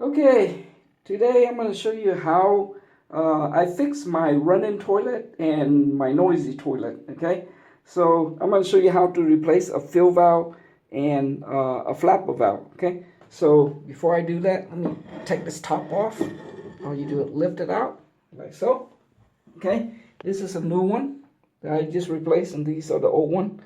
Okay, today I'm going to show you how I fix my running toilet and my noisy toilet. Okay, so I'm going to show you how to replace a fill valve and a flapper valve. Okay, so before I do that, let me take this top off. All you do is lift it out like so. Okay, this is a new one that I just replaced, and these are the old one.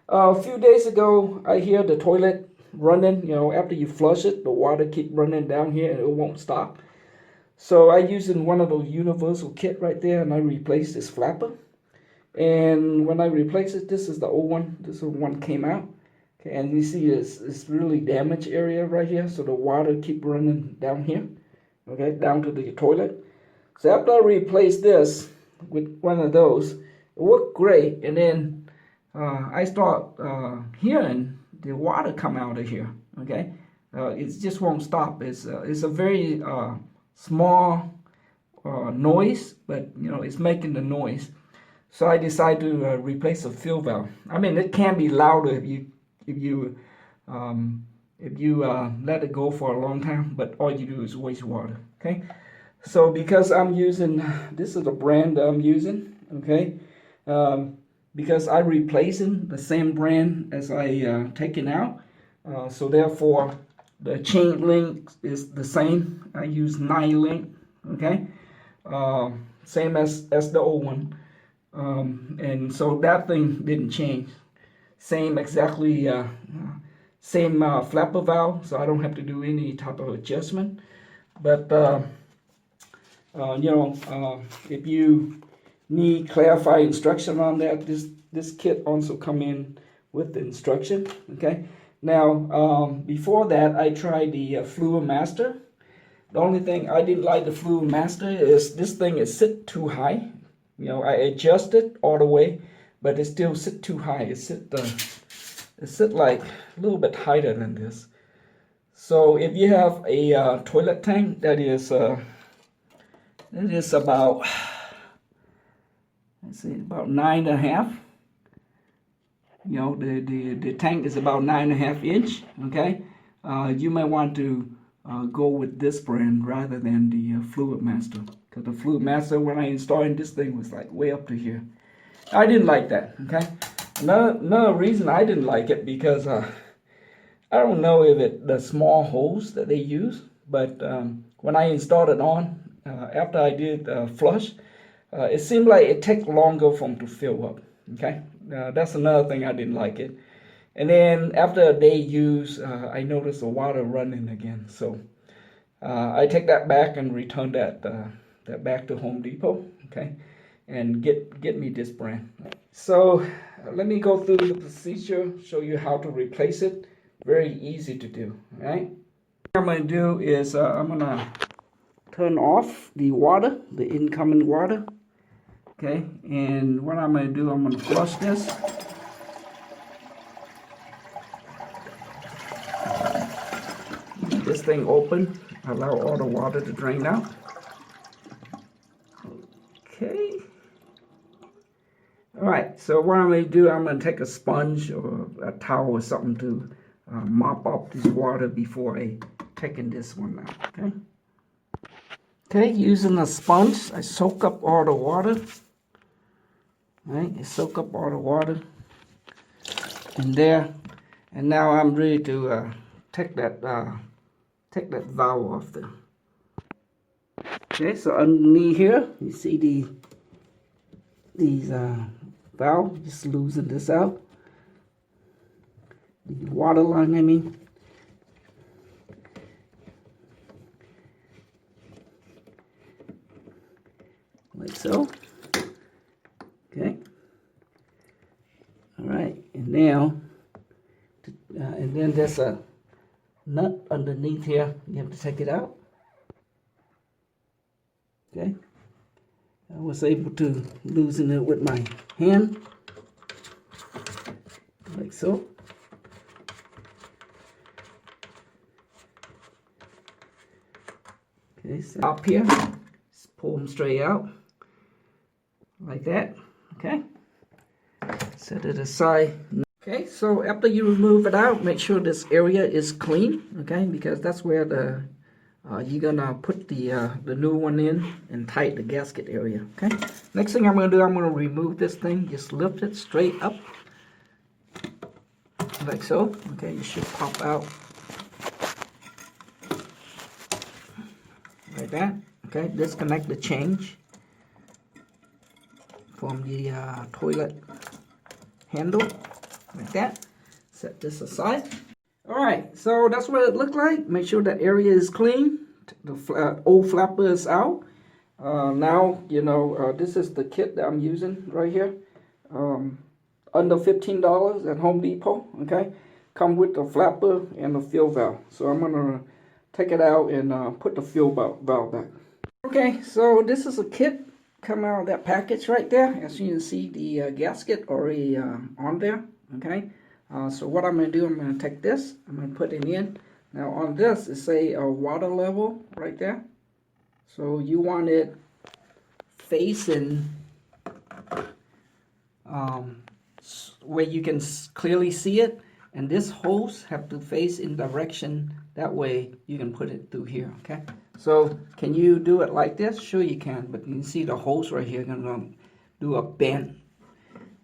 A few days ago, I hear the toilet running. After you flush it, the water keep running down here and it won't stop. So I using one of those universal kit right there, and I replaced this flapper. And when I replace it, this is the old one. This is the one came out. Okay, and you see it's really damaged area right here, so the water keep running down here. Okay, down to the toilet. So after I replaced this with one of those, it worked great, and then I start hearing the water come out of here. Okay, it just won't stop. It's a very small noise, but it's making the noise. So I decided to replace the fill valve. I mean, it can be louder if you let it go for a long time, but all you do is waste water. Okay, so because I'm using, this is the brand that I'm using. Okay. Because I'm replacing the same brand as I taken out, so therefore the chain link is the same. I use 9 link, okay, same as the old one, and so that thing didn't change. Same exactly, same flapper valve, so I don't have to do any type of adjustment. But if you need clarified instruction on that, this kit also come in with the instruction. Okay, now before that I tried the Fluid Master. The only thing I didn't like the Fluid Master is this thing is sit too high. I adjust it all the way, but it still sit too high. It sit like a little bit higher than this. So if you have a toilet tank that is about, let's see, about 9.5. The tank is about 9.5 inch. Okay, you might want to go with this brand rather than the Fluid Master, because the Fluid Master, when I installed this thing, was like way up to here. I didn't like that. Okay, another reason I didn't like it, because I don't know if it the small holes that they use, but when I installed it on, after I did flush, it seemed like it takes longer for them to fill up. Okay, that's another thing I didn't like it. And then after a day use, I noticed the water running again. So I take that back and return that back to Home Depot. Okay, and get me this brand. So let me go through the procedure, show you how to replace it. Very easy to do. All right. What I'm going to do is I'm going to turn off the water, the incoming water. Okay, and what I'm going to do, I'm going to flush this. Get this thing open, allow all the water to drain out. Okay. All right, so what I'm going to do, I'm going to take a sponge or a towel or something to mop up this water before I taking this one out. Okay. Okay, using a sponge, I soak up all the water. Right, I soak up all the water in there, and now I'm ready to take that valve off there. Okay, so underneath here, you see these valve. Just loosen this out. The water line, I mean. Like so. Okay. All right, and now, and then there's a nut underneath here. You have to take it out. Okay. I was able to loosen it with my hand, like so. Okay, so up here, just pull them straight out, like that. Okay, set it aside. Okay, so after you remove it out, make sure this area is clean. Okay, because that's where the you're gonna put the new one in and tighten the gasket area. Okay. Next thing I'm gonna do, I'm gonna remove this thing. Just lift it straight up, like so. Okay, it should pop out like that. Okay, disconnect the change from the toilet handle, like that. Set this aside. Alright, so that's what it looked like. Make sure that area is clean. The old flapper is out. Now, you know, this is the kit that I'm using right here. Under $15 at Home Depot, okay? Come with the flapper and the fill valve. So I'm going to take it out and put the fill valve back. Okay, so this is a kit. Come out of that package right there. As you can see, the gasket already on there, okay? So what I'm going to do, I'm going to take this, I'm going to put it in. Now on this, it's a water level right there. So you want it facing where you can clearly see it. And this hose have to face in direction, that way you can put it through here, okay? So can you do it like this? Sure you can, but you can see the hose right here gonna do a bend.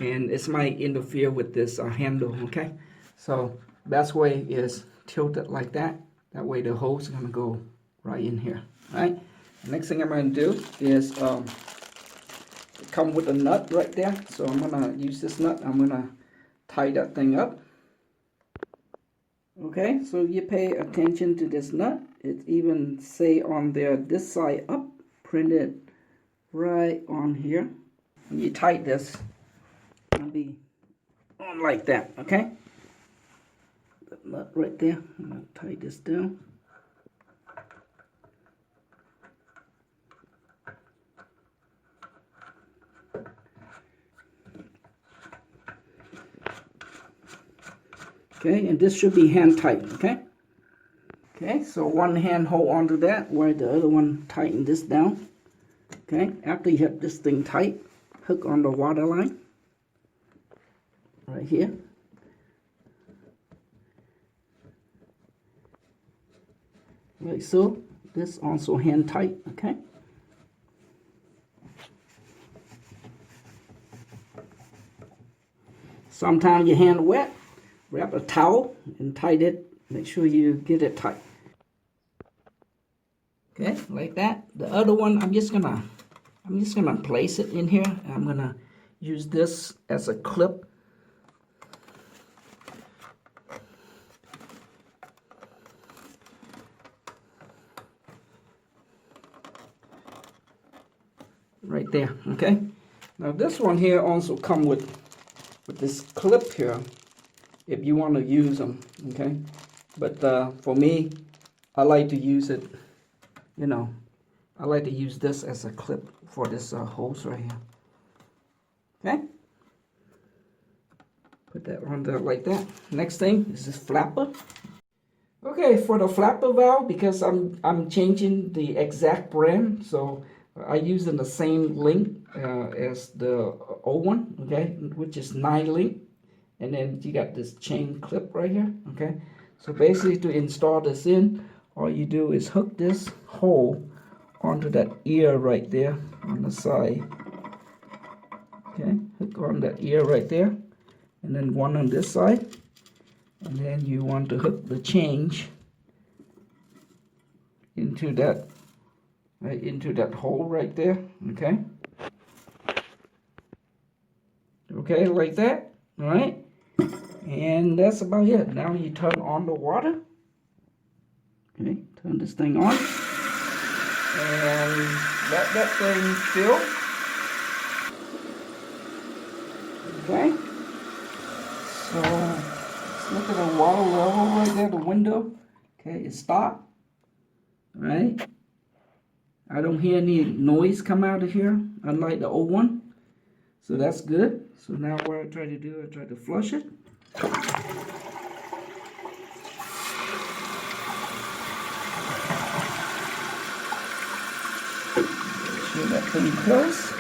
And it might interfere with this handle, okay? So best way is tilt it like that. That way the hose is gonna go right in here, right? The next thing I'm gonna do is come with a nut right there. So I'm gonna use this nut. I'm gonna tie that thing up. Okay, so you pay attention to this nut. It even say on there, this side up, printed right on here. When you tighten this, it'll be on like that, okay? The nut right there, I'm gonna tie this down. Okay, and this should be hand tight, okay? Okay, so one hand hold onto that, while the other one tighten this down. Okay, after you have this thing tight, hook on the water line. Right here. Like so. This also hand tight, okay? Sometimes your hand wet. Wrap a towel and tight it. Make sure you get it tight. Okay, like that. The other one, I'm just gonna place it in here. I'm gonna use this as a clip. Right there. Okay. Now this one here also come with this clip here, if you want to use them, okay? But for me, I like to use it, you know, I like to use this as a clip for this hose right here. Okay? Put that on there like that. Next thing is this flapper. Okay, for the flapper valve, because I'm changing the exact brand, so I using the same link as the old one, okay, which is 9 link. And then you got this chain clip right here, okay? So basically to install this in, all you do is hook this hole onto that ear right there on the side. Okay, hook on that ear right there. And then one on this side. And then you want to hook the change into that, right into that hole right there, okay? Okay, like that, all right? And that's about it. Now you turn on the water. Okay, turn this thing on. And let that thing fill. Okay. So let's look at the water level right there, the window. Okay, it stopped. Right? I don't hear any noise come out of here, unlike the old one. So that's good. So now what I try to do, I try to flush it. Make sure that thing close.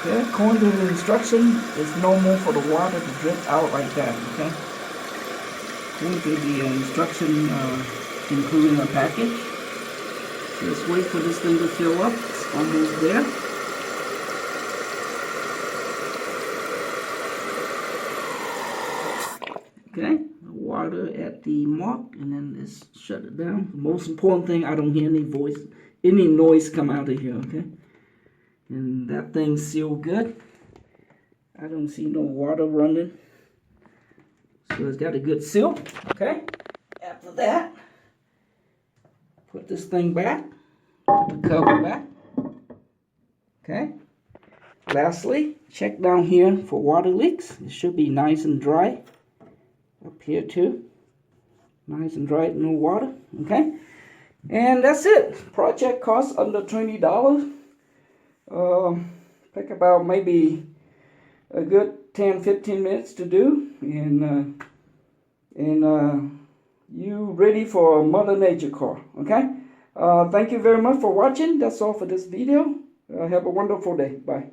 Okay, according to the instruction, it's normal for the water to drip out like that, okay? According to the instruction included in the package. So let's wait for this thing to fill up. It's almost there. Okay, the water at the mark, and then let's shut it down. The most important thing, I don't hear any noise come out of here, okay? And that thing's sealed good. I don't see no water running. So it's got a good seal, okay? After that, put this thing back, put the cover back, okay? Lastly, check down here for water leaks. It should be nice and dry. Up here too. Nice and dry, no water, okay? And that's it. Project costs under $20. Take about maybe a good 10-15 minutes to do, and you ready for a Mother Nature car, okay? Thank you very much for watching. That's all for this video. Have a wonderful day. Bye.